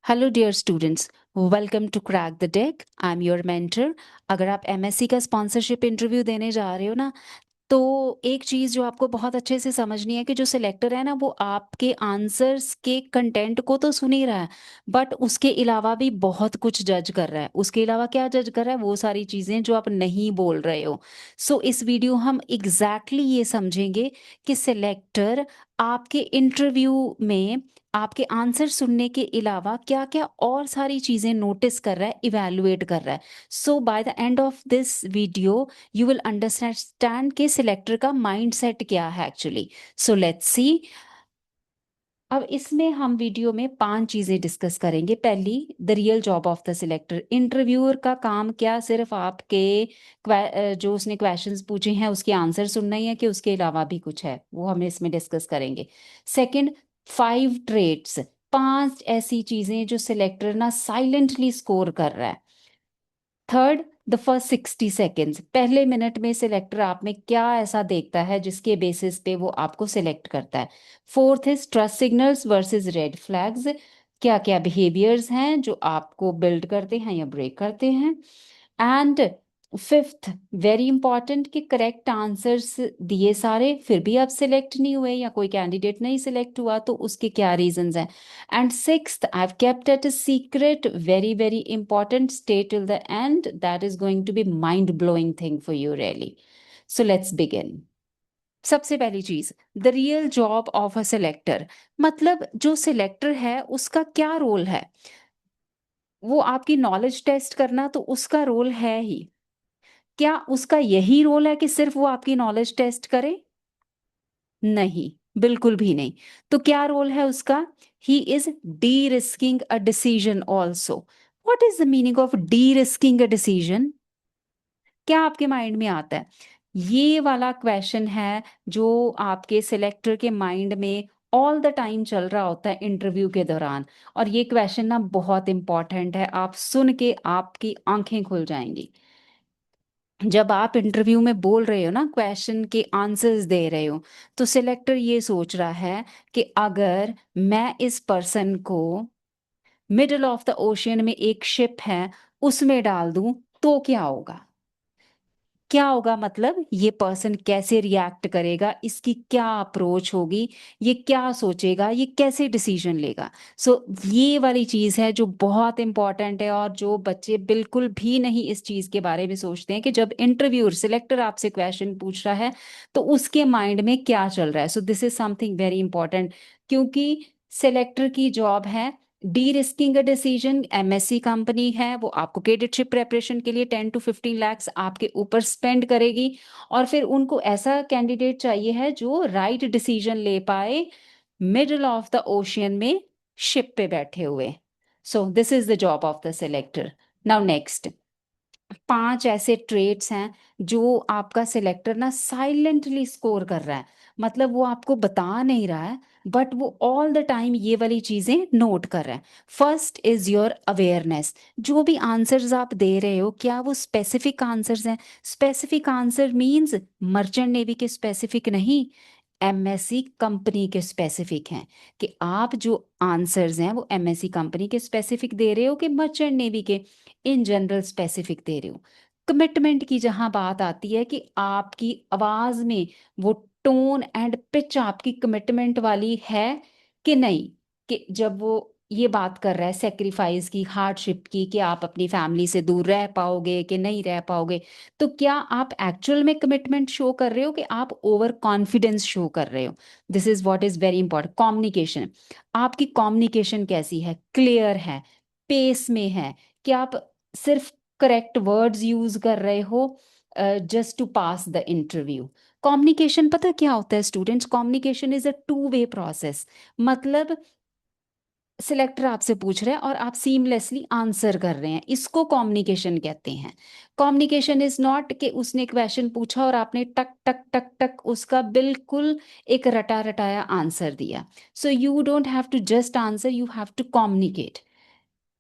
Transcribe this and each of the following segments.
Hello dear students, welcome to crack the deck. I am your mentor. अगर आप MSc का sponsorship interview देने जा रहे हो ना, तो एक चीज़ जो आपको बहुत अच्छे से समझनी है कि जो सिलेक्टर है ना, वो आपके आंसर्स के कंटेंट को तो सुन ही रहा है, बट उसके अलावा भी बहुत कुछ जज कर रहा है। उसके अलावा क्या जज कर रहा है? वो सारी चीज़ें जो आप नहीं बोल रहे हो। सो इस वीडियो हम एग्जैक्टली ये समझेंगे कि सिलेक्टर आपके इंटरव्यू में आपके आंसर सुनने के अलावा क्या क्या और सारी चीज़ें नोटिस कर रहा है, इवैल्यूएट कर रहा है। So by the end of this video you will understand कि सिलेक्टर का माइंडसेट क्या है एक्चुअली। So let's see. अब इसमें हम वीडियो में 5 चीज़ें डिस्कस करेंगे। पहली, the real job of the selector. Interviewer का काम क्या सिर्फ आपके जो उसने क्वेश्चंस पूछे हैं उसके आंसर सुनना ही है कि उसके अलावा भी कुछ है, वो हम इसमें डिस्कस करेंगे। सेकंड, 5 ट्रेट्स, 5 ऐसी चीज़ें जो सिलेक्टर ना साइलेंटली स्कोर कर रहा है। थर्ड, द फर्स्ट 60 सेकेंड्स, पहले मिनट में सिलेक्टर आप में क्या ऐसा देखता है जिसके बेसिस पे वो आपको सिलेक्ट करता है। Fourth is trust signals versus red flags, क्या क्या बिहेवियर्स हैं जो आपको बिल्ड करते हैं या ब्रेक करते हैं। एंड फिफ्थ, वेरी इंपॉर्टेंट, कि करेक्ट आंसर्स दिए सारे फिर भी आप सिलेक्ट नहीं हुए या कोई कैंडिडेट नहीं सिलेक्ट हुआ, तो उसके क्या रीजंस हैं। And sixth, I've kept it a secret, very, very important. Stay till the end. That is going to be mind-blowing thing for you, really. So let's begin. सबसे पहली चीज, the real job of a selector, मतलब जो selector है उसका क्या role है। वो आपकी नॉलेज टेस्ट करना तो उसका रोल है ही। क्या उसका यही रोल है कि सिर्फ वो आपकी नॉलेज टेस्ट करे? नहीं, बिल्कुल भी नहीं। तो क्या रोल है उसका? He is D risking a decision also. What is the meaning of D risking a decision? क्या आपके माइंड में आता है? ये वाला क्वेश्चन है जो आपके सिलेक्टर के माइंड में ऑल द टाइम चल रहा होता है इंटरव्यू के दौरान। और ये क्वेश्चन ना बहुत इंपॉर्टेंट है, आप सुन के आपकी आंखें खुल जाएंगी। जब आप इंटरव्यू में बोल रहे हो ना, क्वेश्चन के आंसर्स दे रहे हो, तो सिलेक्टर ये सोच रहा है कि अगर मैं इस पर्सन को मिडल ऑफ द ओशियन में एक शिप है उसमें डाल दूं तो क्या होगा। क्या होगा मतलब ये पर्सन कैसे रिएक्ट करेगा, इसकी क्या अप्रोच होगी, ये क्या सोचेगा, ये कैसे डिसीजन लेगा। सो ये वाली चीज़ है जो बहुत इंपॉर्टेंट है और जो बच्चे बिल्कुल भी नहीं इस चीज़ के बारे में सोचते हैं कि जब इंटरव्यूअर सिलेक्टर आपसे क्वेश्चन पूछ रहा है तो उसके माइंड में क्या चल रहा है। So this is something very important, क्योंकि सिलेक्टर की जॉब है D risking a decision. MSc company है, वो आपको कैडेटशिप प्रेपरेशन के लिए 10 to 15 lakhs आपके ऊपर स्पेंड करेगी, और फिर उनको ऐसा कैंडिडेट चाहिए है जो राइट डिसीजन ले पाए मिडल ऑफ द ओशियन में शिप पे बैठे हुए। So this is the job of the selector. Now next, 5 ऐसे ट्रेट्स हैं जो आपका सिलेक्टर ना साइलेंटली स्कोर कर रहा है, मतलब वो आपको बता नहीं रहा है बट वो ऑल द टाइम ये वाली चीजें नोट कर रहा है। फर्स्ट इज योर अवेयरनेस, जो भी आंसर्स आप दे रहे हो क्या वो स्पेसिफिक आंसर्स हैं। Specific answer means merchant navy के स्पेसिफिक नहीं, एमएससी कंपनी के स्पेसिफिक हैं। कि आप जो आंसर्स हैं वो एमएससी कंपनी के स्पेसिफिक दे रहे हो कि मर्चेंट नेवी के इन जनरल स्पेसिफिक दे रहे हो। कमिटमेंट की जहां बात आती है कि आपकी आवाज में वो टोन एंड पिच आपकी कमिटमेंट वाली है कि नहीं, कि जब वो ये बात कर रहा है सेक्रीफाइस की, हार्डशिप की, कि आप अपनी फैमिली से दूर रह पाओगे कि नहीं रह पाओगे, तो क्या आप एक्चुअल में कमिटमेंट शो कर रहे हो कि आप ओवर कॉन्फिडेंस शो कर रहे हो। This is what is very important. Communication, आपकी कम्युनिकेशन कैसी है, क्लियर है, पेस में है, कि आप सिर्फ करेक्ट वर्ड्स यूज कर रहे हो just to pass the interview. Communication पता क्या होता है students? Communication is a two way process. मतलब सिलेक्टर आपसे पूछ रहे हैं और आप सीमलेसली आंसर कर रहे हैं, इसको कम्युनिकेशन कहते हैं। कम्युनिकेशन इज नॉट कि उसने क्वेश्चन पूछा और आपने टक टक टक टक उसका बिल्कुल एक रटा रटाया आंसर दिया। So you don't have to just answer, you have to communicate.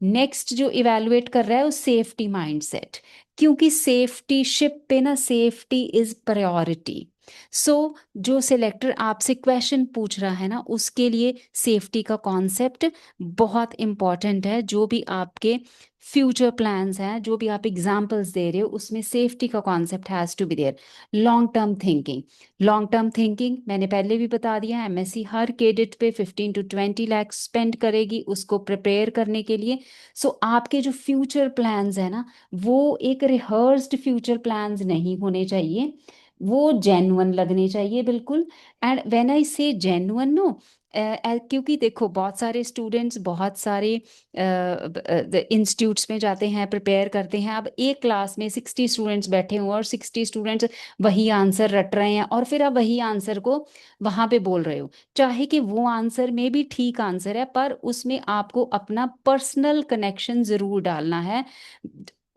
Next जो इवेलुएट कर रहा है वो सेफ्टी माइंडसेट, क्योंकि सेफ्टी शिप पे ना सेफ्टी इज प्रायोरिटी। सो जो सिलेक्टर आपसे क्वेश्चन पूछ रहा है ना, उसके लिए सेफ्टी का कॉन्सेप्ट बहुत इम्पॉर्टेंट है। जो भी आपके फ्यूचर प्लान्स हैं, जो भी आप एग्जांपल्स दे रहे हो, उसमें सेफ्टी का concept has to be there. Long term thinking, long term thinking मैंने पहले भी बता दिया, एमएससी हर कैडेट पे 15 to 20 लाख स्पेंड करेगी उसको प्रिपेयर करने के लिए। सो आपके जो फ्यूचर प्लान्स हैं ना, वो एक रिहर्स्ड फ्यूचर प्लान्स नहीं होने चाहिए, वो जेन्युइन लगने चाहिए बिल्कुल। एंड व्हेन आई से जेन्युइन नो, क्योंकि देखो बहुत सारे स्टूडेंट्स बहुत सारे इंस्टीट्यूट्स में जाते हैं, प्रिपेयर करते हैं। अब एक क्लास में 60 स्टूडेंट्स बैठे हुए और 60 स्टूडेंट्स वही आंसर रट रहे हैं, और फिर आप वही आंसर को वहां पे बोल रहे हो, चाहे कि वो आंसर में भी ठीक आंसर है, पर उसमें आपको अपना पर्सनल कनेक्शन जरूर डालना है,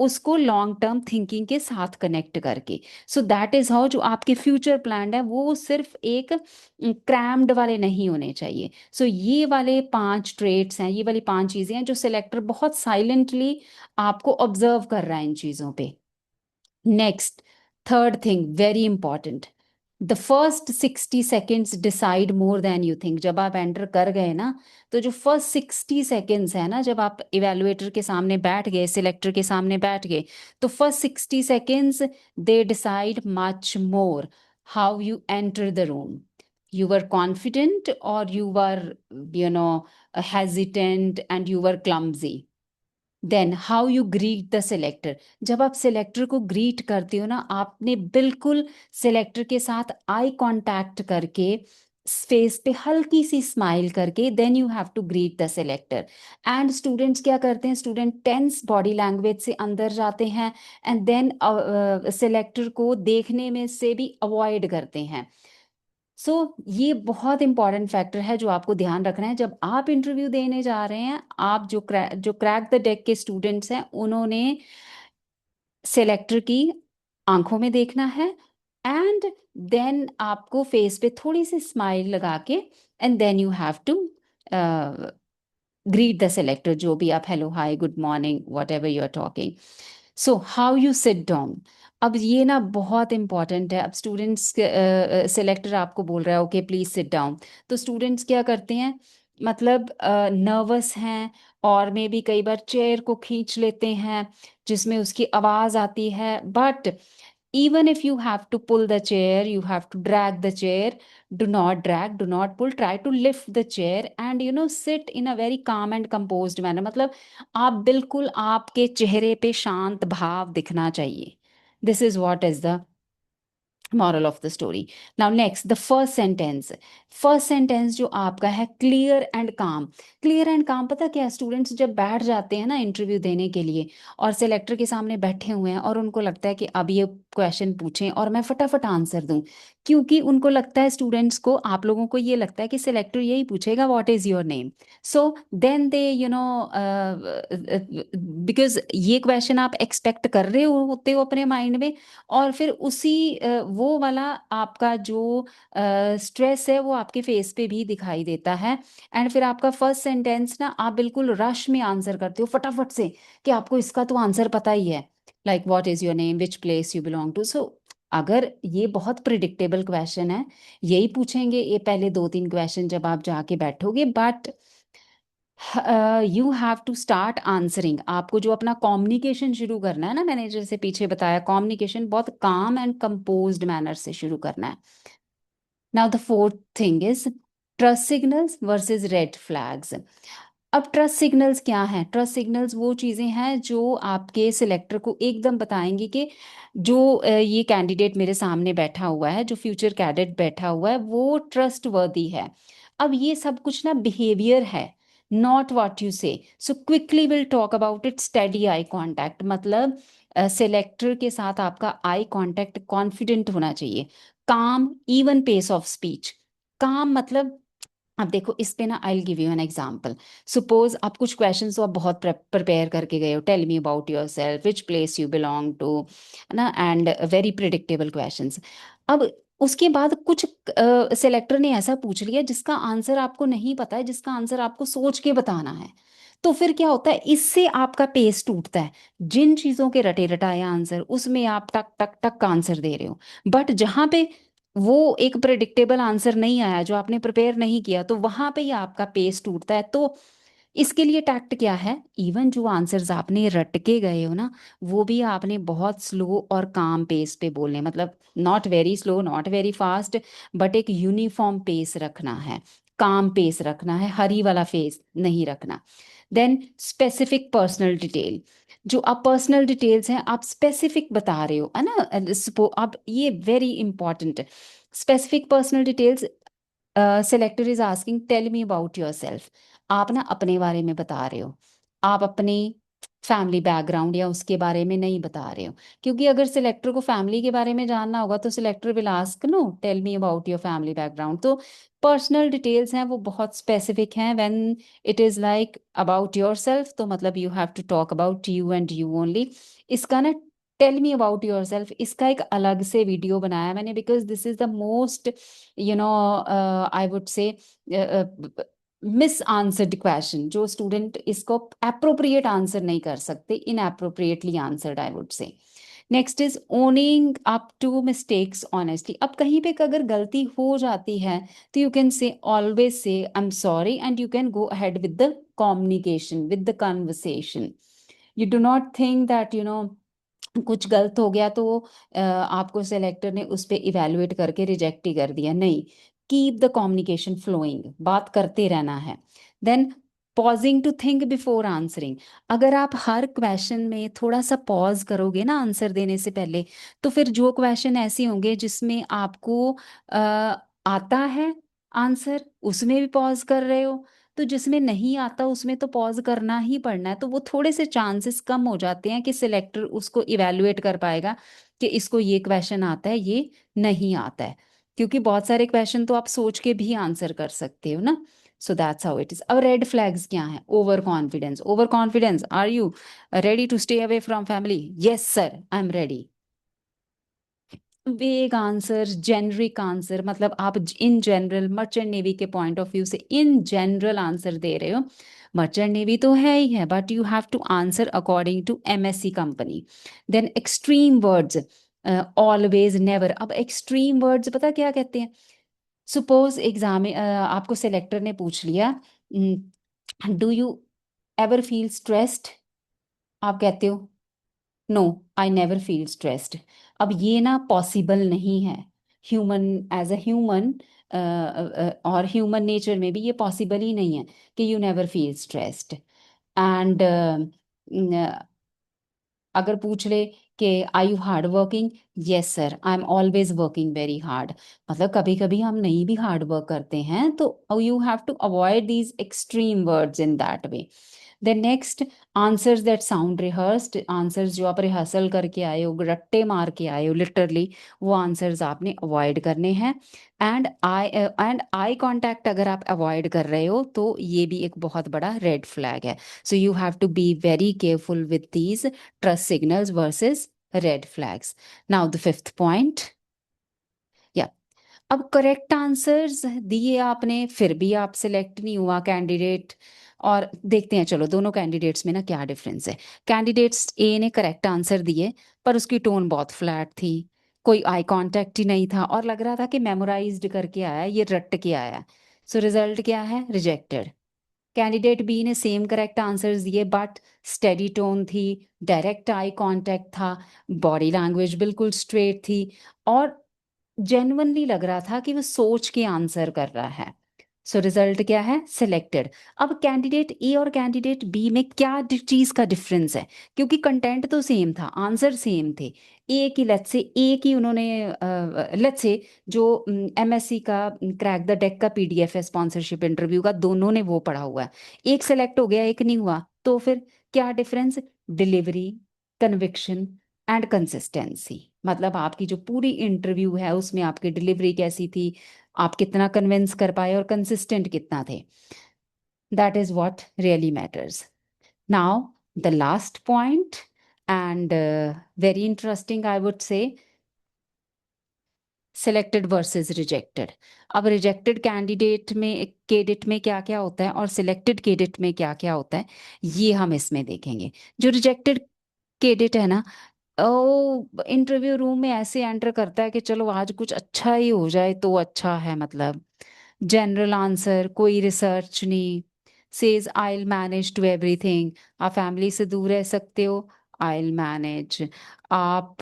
उसको लॉन्ग टर्म थिंकिंग के साथ कनेक्ट करके। सो दैट इज हाउ जो आपके फ्यूचर प्लान है वो सिर्फ एक क्रैम्ड वाले नहीं होने चाहिए। सो ये वाले 5 ट्रेट्स हैं, ये वाली 5 चीजें हैं जो सिलेक्टर बहुत साइलेंटली आपको ऑब्जर्व कर रहा है इन चीजों पे। Next, third thing very important, the first 60 seconds decide more than you think. जब आप एंटर कर गए ना, तो जो फर्स्ट 60 सेकेंड्स है ना, जब आप इवेलुएटर के सामने बैठ गए, सिलेक्टर के सामने बैठ गए, तो first 60 seconds they decide much more how you enter the room. You were confident or you were, you know, hesitant and you were clumsy. Then how you greet the selector. जब आप selector को greet करते हो ना, आपने बिल्कुल selector के साथ आई कांटेक्ट करके, फेस पे हल्की सी स्माइल करके, then you have to greet the selector. And students क्या करते हैं, स्टूडेंट टेंस बॉडी लैंग्वेज से अंदर जाते हैं, एंड देन सिलेक्टर को देखने में से भी अवॉइड करते हैं। सो ये बहुत इंपॉर्टेंट फैक्टर है जो आपको ध्यान रखना है जब आप इंटरव्यू देने जा रहे हैं। आप जो क्रैक द डेक के स्टूडेंट्स हैं, उन्होंने सेलेक्टर की आंखों में देखना है, एंड देन आपको फेस पे थोड़ी सी स्माइल लगा के, and then you have to greet the selector, जो भी आप hello hi good morning whatever you are talking. So how you sit down, अब ये ना बहुत इंपॉर्टेंट है। अब स्टूडेंट्स, सेलेक्टर आपको बोल रहा है ओके प्लीज सिट डाउन, तो स्टूडेंट्स क्या करते हैं, मतलब नर्वस हैं, और मे बी कई बार चेयर को खींच लेते हैं जिसमें उसकी आवाज आती है। But even if you have to pull the chair, you have to drag the chair, do not drag, do not pull, try to lift the chair and sit in a very calm and composed manner। मतलब आप बिल्कुल, आपके चेहरे पे शांत भाव दिखना चाहिए। This is what is the moral of the story. Now next, the first sentence. First sentence जो आपका है, क्लियर एंड काम। क्लियर एंड काम पता क्या, स्टूडेंट्स जब बैठ जाते हैं ना इंटरव्यू देने के लिए, और सिलेक्टर के सामने बैठे हुए हैं, और उनको लगता है कि अब ये क्वेश्चन पूछें और मैं फटाफट आंसर दूं, क्योंकि उनको लगता है, स्टूडेंट्स को, आप लोगों को ये लगता है कि सिलेक्टर यही पूछेगा what is your name. So then they because ये क्वेश्चन आप एक्सपेक्ट कर रहे होते हो अपने माइंड में, और फिर उसी वो वाला आपका जो स्ट्रेस है वो आपके फेस पे भी दिखाई देता है। एंड फिर आपका फर्स्ट सेंटेंस ना, आप बिल्कुल रश में आंसर करते हो फटाफट से, कि आपको इसका तो आंसर पता ही है, like what is your name, which place you belong to. So अगर ये बहुत प्रिडिक्टेबल क्वेश्चन है, यही पूछेंगे ये पहले 2-3 क्वेश्चन जब आप जाके बैठोगे, but you have to start answering. आपको जो अपना कम्युनिकेशन शुरू करना है ना, मैंने जैसे पीछे बताया, कम्युनिकेशन बहुत काम एंड कंपोज्ड मैनर से शुरू करना है। Now the fourth thing is trust signals versus red flags. अब ट्रस्ट सिग्नल्स क्या हैं? ट्रस्ट सिग्नल्स वो चीज़ें हैं जो आपके सिलेक्टर को एकदम बताएंगी कि जो ये कैंडिडेट मेरे सामने बैठा हुआ है, जो फ्यूचर कैडेट बैठा हुआ है, वो ट्रस्ट वर्दी है। अब ये सब कुछ ना बिहेवियर है, नॉट व्हाट यू से। So quickly will talk about it. Study eye contact, मतलब सिलेक्टर के साथ आपका आई कांटेक्ट कॉन्फिडेंट होना चाहिए। काम इवन पेस ऑफ स्पीच। काम मतलब, अब देखो इस पे ना, I give you an example. Suppose आप कुछ क्वेश्चन तो आप बहुत प्रिपेयर करके गए हो, tell me about yourself, which place you belong to, है ना, एंड वेरी प्रिडिक्टेबल क्वेश्चंस। अब उसके बाद कुछ सिलेक्टर ने ऐसा पूछ लिया जिसका आंसर आपको नहीं पता है, जिसका आंसर आपको सोच के बताना है, तो फिर क्या होता है, इससे आपका पेस टूटता है। जिन चीजों के रटे रटाए आंसर, उसमें आप टक टक टक आंसर दे रहे हो, बट जहां पे वो एक प्रेडिक्टेबल आंसर नहीं आया, जो आपने प्रिपेयर नहीं किया, तो वहां पे ही आपका पेस टूटता है। तो इसके लिए टैक्ट क्या है, इवन जो आंसर्स आपने रट के गए हो ना, वो भी आपने बहुत स्लो और काम पेस पे बोलने, मतलब not very slow not very fast, but एक यूनिफॉर्म पेस रखना है, काम पेस रखना है, हरी वाला फेस नहीं रखना। देन स्पेसिफिक पर्सनल डिटेल, जो आप पर्सनल डिटेल्स हैं आप स्पेसिफिक बता रहे हो, है ना, आप ये very important, specific personal details. Selector is asking tell me about yourself, आप ना अपने बारे में बता रहे हो, आप अपने फैमिली बैकग्राउंड या उसके बारे में नहीं बता रहे हो, क्योंकि अगर सिलेक्टर को फैमिली के बारे में जानना होगा तो selector will ask no tell me about your family background. तो पर्सनल डिटेल्स हैं वो बहुत स्पेसिफिक हैं, when it is like about yourself, तो मतलब you have to talk about you and you only. इसका ना tell me about yourself, इसका एक अलग से वीडियो बनाया मैंने, because this is the most you know I would say miss answered question, जो स्टूडेंट इसको अप्रोप्रिएट आंसर नहीं कर सकते, inappropriately answered I would say. Next is owning up to mistakes honestly. अब कहीं पे अगर गलती हो जाती है तो you can say always say I am sorry and you can go ahead with the communication with the conversation. You do not think that कुछ गलत हो गया तो आपको सेलेक्टर ने उस पर इवेलुएट करके रिजेक्ट ही कर दिया, नहीं। कीप द कम्युनिकेशन फ्लोइंग, बात करते रहना है। Then pausing to think before answering, अगर आप हर क्वेश्चन में थोड़ा सा पॉज करोगे ना आंसर देने से पहले, तो फिर जो क्वेश्चन ऐसे होंगे जिसमें आपको आता है आंसर, उसमें भी पॉज कर रहे हो, तो जिसमें नहीं आता उसमें तो पॉज करना ही पड़ना है, तो वो थोड़े से चांसेस कम हो जाते हैं कि सिलेक्टर उसको इवेलुएट कर पाएगा कि इसको ये क्वेश्चन आता है ये नहीं आता है, क्योंकि बहुत सारे क्वेश्चन तो आप सोच के भी आंसर कर सकते हो ना। So that's how it is. अब रेड फ्लैग्स क्या है, over confidence, over confidence, are you ready to stay away from family, yes sir I am ready. Vague answer, generic answer, मतलब आप इन जनरल मर्चेंट नेवी के point of view से in general answer दे रहे हो, merchant navy तो है ही है, but you have to answer according to MSC company. Then extreme words, always never. अब एक्सट्रीम वर्ड्स पता क्या कहते हैं, सपोज एग्जाम में आपको सेलेक्टर ने पूछ लिया, do you ever feel stressed, आप कहते हो no I never feel stressed. अब ये ना पॉसिबल नहीं है, ह्यूमन एज अ ह्यूमन और ह्यूमन नेचर में भी ये पॉसिबल ही नहीं है कि you never feel stressed. And अगर पूछ ले कि I you hard working, yes sir I am always working very hard, मतलब कभी कभी हम नहीं भी हार्ड वर्क करते हैं, तो you have to avoid these extreme words in that way. Then next, answers that sound rehearsed, answers जो आप रिहर्सल करके आए हो, रट्टे मार के आए हो लिटरली, वो आंसर्स आपने अवॉइड करने हैं। एंड आई कांटेक्ट अगर आप अवॉइड कर रहे हो तो ये भी एक बहुत बड़ा रेड फ्लैग है। So you have to be very careful with these trust signals versus red flags. Now the fifth point. Yeah. अब करेक्ट आंसर्स दिए आपने फिर भी आप सिलेक्ट नहीं हुआ कैंडिडेट, और देखते हैं चलो दोनों कैंडिडेट्स में ना क्या डिफरेंस है। कैंडिडेट्स ए ने करेक्ट आंसर दिए पर उसकी टोन बहुत फ्लैट थी, कोई आई कांटेक्ट ही नहीं था और लग रहा था कि मेमोराइज्ड करके आया, ये रट के आया। सो रिजल्ट क्या है, रिजेक्टेड। कैंडिडेट बी ने सेम करेक्ट आंसर्स दिए बट स्टेडी टोन थी, डायरेक्ट आई कांटेक्ट था, बॉडी लैंग्वेज बिल्कुल स्ट्रेट थी, और जेन्युइनली लग रहा था कि वो सोच के आंसर कर रहा है। सो रिजल्ट क्या है, सिलेक्टेड। अब कैंडिडेट ए और कैंडिडेट बी में क्या चीज का डिफरेंस है, क्योंकि कंटेंट तो सेम था, आंसर सेम थे। एक ही लेट्स से एक ही उन्होंने लेट्स से जो एमएससी का क्रैक द डेक का पीडीएफ है स्पॉन्सरशिप इंटरव्यू का, दोनों ने वो पढ़ा हुआ है, एक सेलेक्ट हो गया एक नहीं हुआ, तो फिर क्या difference, delivery, conviction and consistency. मतलब आपकी जो पूरी इंटरव्यू है उसमें आपकी डिलीवरी कैसी थी, आप कितना कन्विंस कर पाए और कंसिस्टेंट कितना थे, that is what really matters. Now the last point and very interesting I would से, सिलेक्टेड वर्सेस रिजेक्टेड। अब रिजेक्टेड कैंडिडेट में क्या क्या होता है और सिलेक्टेड कैंडिडेट में क्या क्या होता है, ये हम इसमें देखेंगे। जो रिजेक्टेड कैंडिडेट है ना, इंटरव्यू रूम में ऐसे एंटर करता है कि चलो आज कुछ अच्छा ही हो जाए तो अच्छा है, मतलब जनरल आंसर, कोई रिसर्च नहीं। Says I will manage to everything. आप फैमिली से दूर रह सकते हो, आई विल मैनेज। आप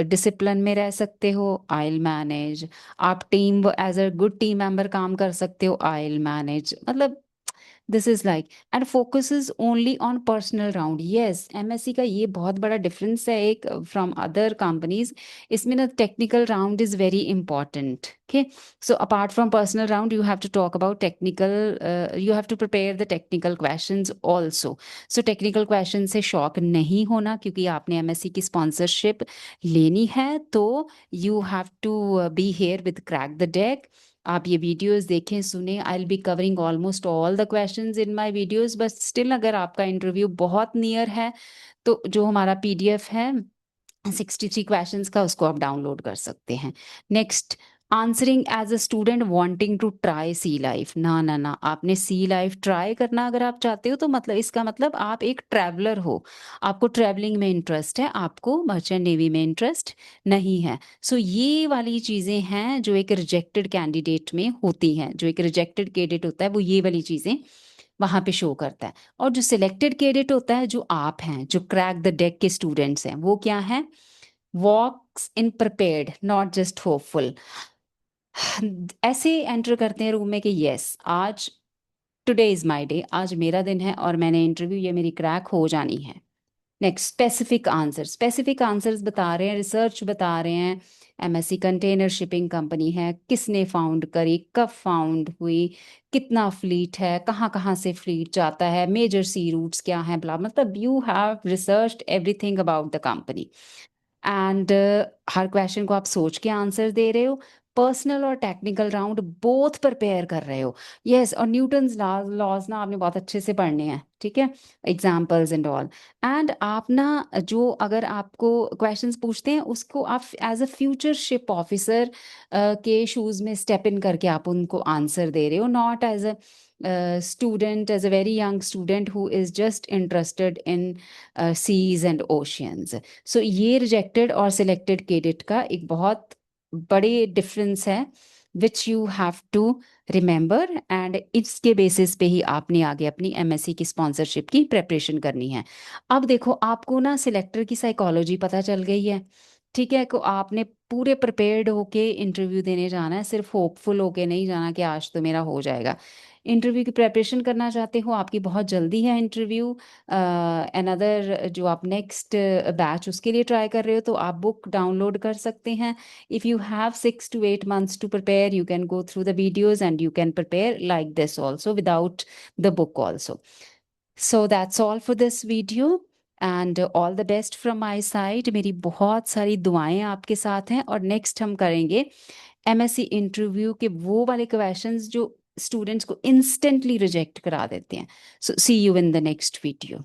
डिसिप्लिन में रह सकते हो, आई विल मैनेज। आप team as a good team member काम कर सकते हो, आई विल मैनेज। मतलब this is like and focuses only on personal round. Yes, MSC का ये बहुत बड़ा डिफरेंस है एक फ्रॉम अदर कंपनीज। इसमें ना technical round is very important. Okay, so apart from personal round you have to talk about technical, you have to prepare the technical questions also. So technical question से shock नहीं होना, क्योंकि आपने MSc की sponsorship लेनी है तो you have to be here with crack the deck. आप ये वीडियोस देखें, सुने। I will be covering almost all the questions in my videos, but still अगर आपका इंटरव्यू बहुत नियर है तो जो हमारा पीडीएफ है 63 क्वेश्चंस का, उसको आप डाउनलोड कर सकते हैं। Next, answering as a student wanting to try sea life. ना ना ना, आपने सी लाइफ ट्राई करना अगर आप चाहते हो तो मतलब इसका मतलब आप एक ट्रैवलर हो, आपको ट्रैवलिंग में इंटरेस्ट है, आपको मर्चेंट नेवी में इंटरेस्ट नहीं है। सो ये वाली चीज़ें हैं जो एक रिजेक्टेड कैंडिडेट में होती हैं। जो एक रिजेक्टेड कैंडिडेट होता है वो ये वाली चीज़ें वहां पे शो करता है। और जो सिलेक्टेड कैडेट होता है, जो आप हैं, जो क्रैक द डेक के स्टूडेंट्स हैं, वो क्या है? वॉक्स इन प्रिपेयर्ड, नॉट जस्ट होपफुल। ऐसे एंटर करते हैं रूम में कि यस, आज टुडे इज माय डे, आज मेरा दिन है और मैंने इंटरव्यू, ये मेरी क्रैक हो जानी है। Next, specific answer. Specific answers बता रहे हैं, रिसर्च बता रहे हैं। एमएससी कंटेनर शिपिंग कंपनी है, किसने फाउंड करी, कब फाउंड हुई, कितना फ्लीट है, कहाँ कहाँ से फ्लीट जाता है, मेजर सी रूट्स क्या हैं, ब्ला। मतलब you have researched everything about the company and her question को आप सोच के आंसर दे रहे हो। पर्सनल और टेक्निकल राउंड बोथ प्रिपेयर कर रहे हो। यस, और न्यूटन्स लॉज ना आपने बहुत अच्छे से पढ़ने हैं, ठीक है, एग्जाम्पल्स एंड ऑल। एंड आप ना, जो अगर आपको क्वेश्चंस पूछते हैं उसको आप as a future ship officer के शूज में स्टेप इन करके आप उनको आंसर दे रहे हो, not as a student, as a very young student who is just interested in seas and oceans. सो ये रिजेक्टेड और सिलेक्टेड कैडेट का एक बहुत बड़े डिफरेंस है, which you have to remember. And इसके बेसिस पे ही आपने आगे अपनी एमएससी की स्पॉन्सरशिप की प्रेपरेशन करनी है। अब देखो, आपको ना सिलेक्टर की साइकोलॉजी पता चल गई है, ठीक है, को आपने पूरे प्रिपेयर्ड होके इंटरव्यू देने जाना है, सिर्फ होपफुल होके नहीं जाना कि आज तो मेरा हो जाएगा। इंटरव्यू की प्रेपरेशन करना चाहते हो, आपकी बहुत जल्दी है इंटरव्यू, अनदर जो आप नेक्स्ट बैच उसके लिए ट्राई कर रहे हो, तो आप बुक डाउनलोड कर सकते हैं। If you have 6 to 8 months to prepare, you can go through the videos and you can prepare like this also without the book also. So that's all for this video and all the best from my side. मेरी बहुत सारी दुआएं आपके साथ हैं, और next हम करेंगे एमएससी इंटरव्यू के वो वाले क्वेश्चंस जो स्टूडेंट्स को इंस्टेंटली रिजेक्ट करा देते हैं। So see you in the next video.